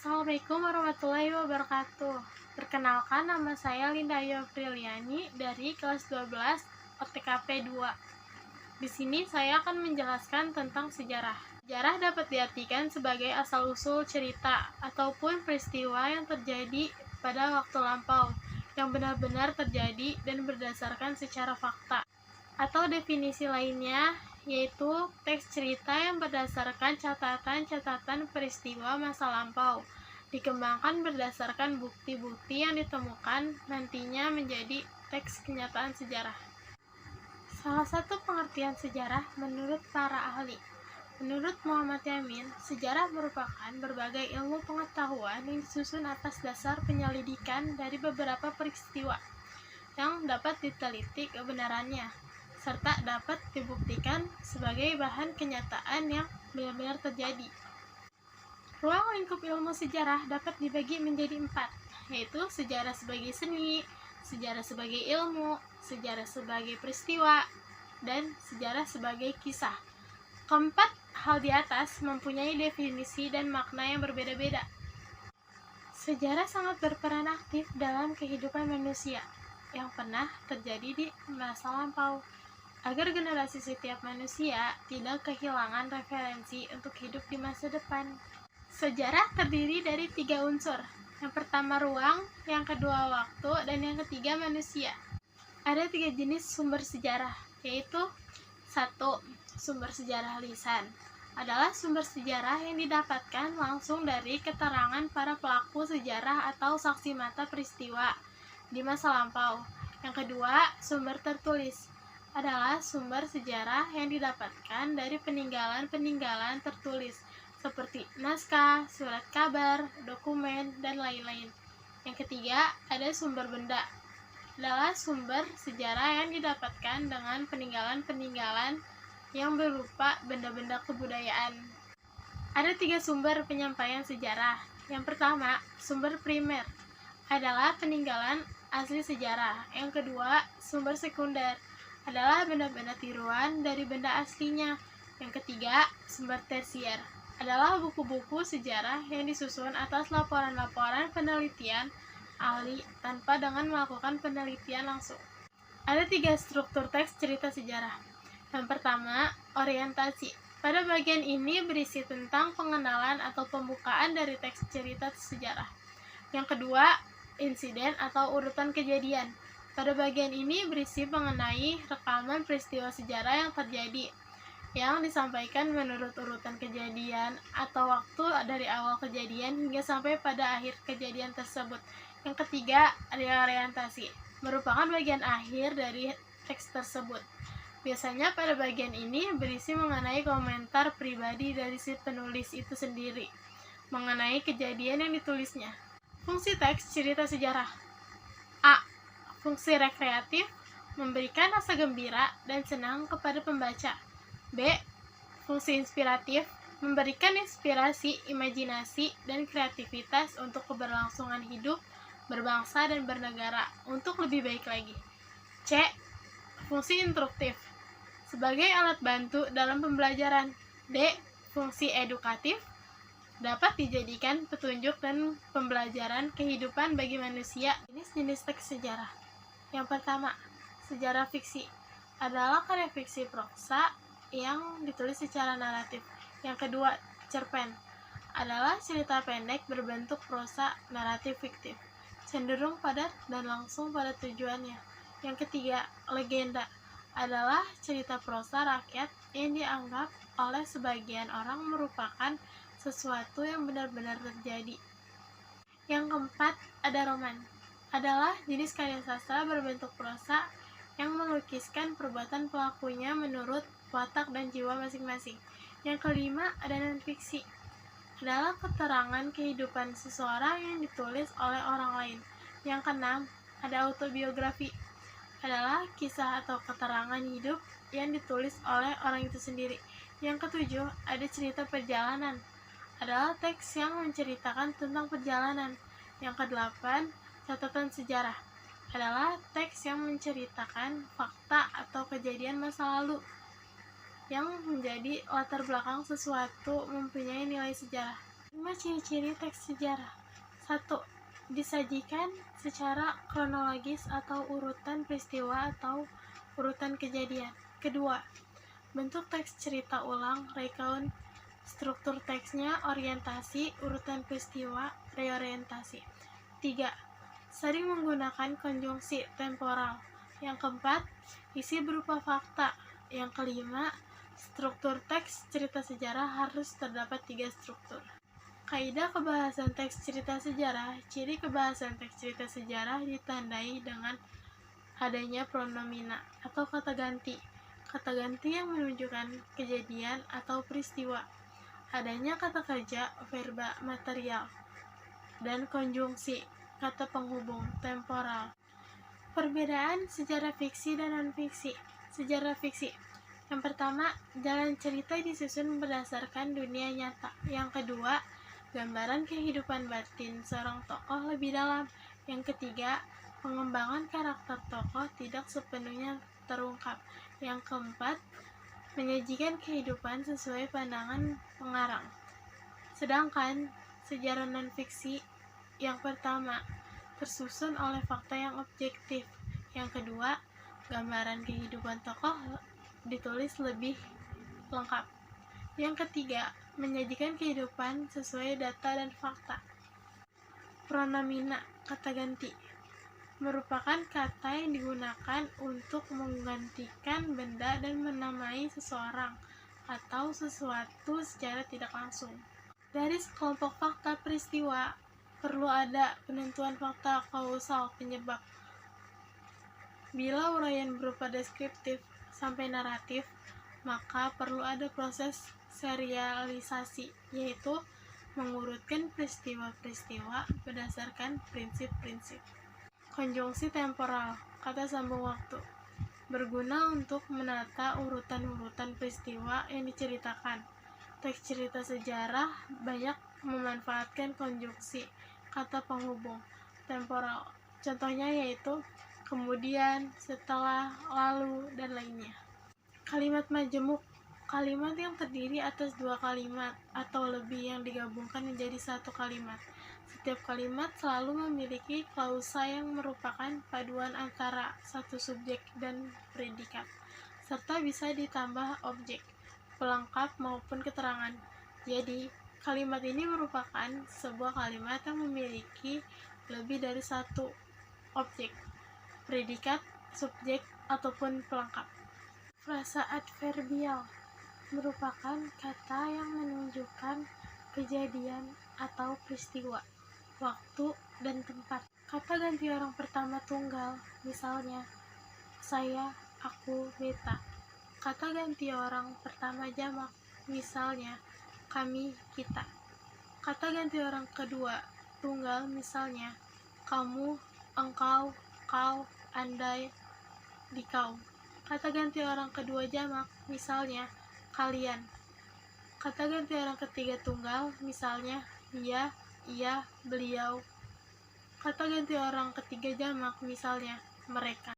Assalamualaikum warahmatullahi wabarakatuh. Perkenalkan, nama saya Linda Ayu Apriliani dari kelas 12 OTKP 2. Di sini saya akan menjelaskan tentang sejarah. Sejarah dapat diartikan sebagai asal-usul cerita ataupun peristiwa yang terjadi pada waktu lampau, yang benar-benar terjadi dan berdasarkan secara fakta. Atau definisi lainnya yaitu teks cerita yang berdasarkan catatan-catatan peristiwa masa lampau, dikembangkan berdasarkan bukti-bukti yang ditemukan nantinya menjadi teks kenyataan sejarah. Salah satu pengertian sejarah menurut para ahli. Menurut Muhammad Yamin, sejarah merupakan berbagai ilmu pengetahuan yang disusun atas dasar penyelidikan dari beberapa peristiwa yang dapat diteliti kebenarannya, serta dapat dibuktikan sebagai bahan kenyataan yang benar-benar terjadi. Ruang lingkup ilmu sejarah dapat dibagi menjadi 4, yaitu sejarah sebagai seni, sejarah sebagai ilmu, sejarah sebagai peristiwa, dan sejarah sebagai kisah. Keempat hal di atas mempunyai definisi dan makna yang berbeda-beda. Sejarah sangat berperan aktif dalam kehidupan manusia yang pernah terjadi di masa lampau, agar generasi setiap manusia tidak kehilangan referensi untuk hidup di masa depan. Sejarah terdiri dari 3 unsur. Yang pertama ruang, yang kedua waktu, dan yang ketiga manusia. Ada 3 jenis sumber sejarah, yaitu 1. Sumber sejarah lisan adalah sumber sejarah yang didapatkan langsung dari keterangan para pelaku sejarah atau saksi mata peristiwa di masa lampau. Yang kedua, sumber tertulis adalah sumber sejarah yang didapatkan dari peninggalan-peninggalan tertulis seperti naskah, surat kabar, dokumen, dan lain-lain. Yang ketiga, ada sumber benda adalah sumber sejarah yang didapatkan dengan peninggalan-peninggalan yang berupa benda-benda kebudayaan. Ada 3 sumber penyampaian sejarah. Yang pertama, sumber primer adalah peninggalan asli sejarah. Yang kedua, sumber sekunder adalah benda-benda tiruan dari benda aslinya. Yang ketiga, sumber tersier adalah buku-buku sejarah yang disusun atas laporan-laporan penelitian ahli tanpa dengan melakukan penelitian langsung. Ada 3 struktur teks cerita sejarah. Yang pertama, orientasi. Pada bagian ini berisi tentang pengenalan atau pembukaan dari teks cerita sejarah. Yang kedua, insiden atau urutan kejadian. Pada bagian ini berisi mengenai rekaman peristiwa sejarah yang terjadi, yang disampaikan menurut urutan kejadian atau waktu dari awal kejadian hingga sampai pada akhir kejadian tersebut. Yang ketiga, orientasi, merupakan bagian akhir dari teks tersebut. Biasanya pada bagian ini berisi mengenai komentar pribadi dari si penulis itu sendiri mengenai kejadian yang ditulisnya. Fungsi teks cerita sejarah. A. Fungsi rekreatif, memberikan rasa gembira dan senang kepada pembaca. B. Fungsi inspiratif, memberikan inspirasi, imajinasi, dan kreativitas untuk keberlangsungan hidup, berbangsa, dan bernegara untuk lebih baik lagi. C. Fungsi instruktif, sebagai alat bantu dalam pembelajaran. D. Fungsi edukatif, dapat dijadikan petunjuk dan pembelajaran kehidupan bagi manusia. Jenis-jenis teks sejarah. Yang pertama, sejarah fiksi adalah karya fiksi proksa yang ditulis secara naratif. Yang kedua, cerpen adalah cerita pendek berbentuk prosa naratif fiktif, cenderung padat dan langsung pada tujuannya. Yang ketiga, legenda adalah cerita prosa rakyat yang dianggap oleh sebagian orang merupakan sesuatu yang benar-benar terjadi. Yang keempat, ada roman adalah jenis karya sastra berbentuk prosa yang melukiskan perbuatan pelakunya menurut watak dan jiwa masing-masing. Yang kelima, ada non-fiksi adalah keterangan kehidupan seseorang yang ditulis oleh orang lain. Yang keenam, ada autobiografi adalah kisah atau keterangan hidup yang ditulis oleh orang itu sendiri. Yang ketujuh, ada cerita perjalanan adalah teks yang menceritakan tentang perjalanan. Yang kedelapan, catatan sejarah adalah teks yang menceritakan fakta atau kejadian masa lalu yang menjadi latar belakang sesuatu mempunyai nilai sejarah. 5 ciri-ciri teks sejarah. 1. Disajikan secara kronologis atau urutan peristiwa atau urutan kejadian. Kedua, bentuk teks cerita ulang, recount, struktur teksnya, orientasi, urutan peristiwa, reorientasi. 3. Sering menggunakan konjungsi temporal. Yang keempat, isi berupa fakta. Yang kelima, struktur teks cerita sejarah harus terdapat 3 struktur. Kaidah kebahasan teks cerita sejarah. Ciri kebahasan teks cerita sejarah ditandai dengan adanya pronomina atau kata ganti. Kata ganti yang menunjukkan kejadian atau peristiwa. Adanya kata kerja, verba material, dan konjungsi, kata penghubung, temporal. Perbedaan sejarah fiksi dan non-fiksi. Sejarah fiksi. Yang pertama, jalan cerita disusun berdasarkan dunia nyata. Yang kedua, gambaran kehidupan batin seorang tokoh lebih dalam. Yang ketiga, pengembangan karakter tokoh tidak sepenuhnya terungkap. Yang keempat, menyajikan kehidupan sesuai pandangan pengarang. Sedangkan sejarah non-fiksi yang pertama tersusun oleh fakta yang objektif. Yang kedua, gambaran kehidupan tokoh ditulis lebih lengkap. Yang ketiga, menyajikan kehidupan sesuai data dan fakta. Pronomina, kata ganti, merupakan kata yang digunakan untuk menggantikan benda dan menamai seseorang atau sesuatu secara tidak langsung. Dari sekelompok fakta peristiwa, perlu ada penentuan fakta kausal penyebab. Bila uraian berupa deskriptif sampai naratif, maka perlu ada proses serialisasi, yaitu mengurutkan peristiwa-peristiwa berdasarkan prinsip-prinsip. Konjungsi temporal, kata sambung waktu, berguna untuk menata urutan-urutan peristiwa yang diceritakan. Teks cerita sejarah banyak memanfaatkan konjungsi, kata penghubung, temporal. Contohnya yaitu kemudian, setelah, lalu, dan lainnya. Kalimat majemuk, kalimat yang terdiri atas 2 kalimat atau lebih yang digabungkan menjadi 1 kalimat. Setiap kalimat selalu memiliki klausa yang merupakan paduan antara satu subjek dan predikat, serta bisa ditambah objek, pelengkap maupun keterangan. Jadi, kalimat ini merupakan sebuah kalimat yang memiliki lebih dari satu objek, predikat, subjek, ataupun pelengkap. Frasa adverbial merupakan kata yang menunjukkan kejadian atau peristiwa, waktu, dan tempat. Kata ganti orang pertama tunggal, misalnya, saya, aku, beta. Kata ganti orang pertama jamak, misalnya, kami, kita. Kata ganti orang kedua tunggal, misalnya, kamu, engkau, kau, andai, dikau. Kata ganti orang kedua jamak, misalnya, kalian. Kata ganti orang ketiga tunggal, misalnya, dia, ia, beliau. Kata ganti orang ketiga jamak, misalnya, mereka.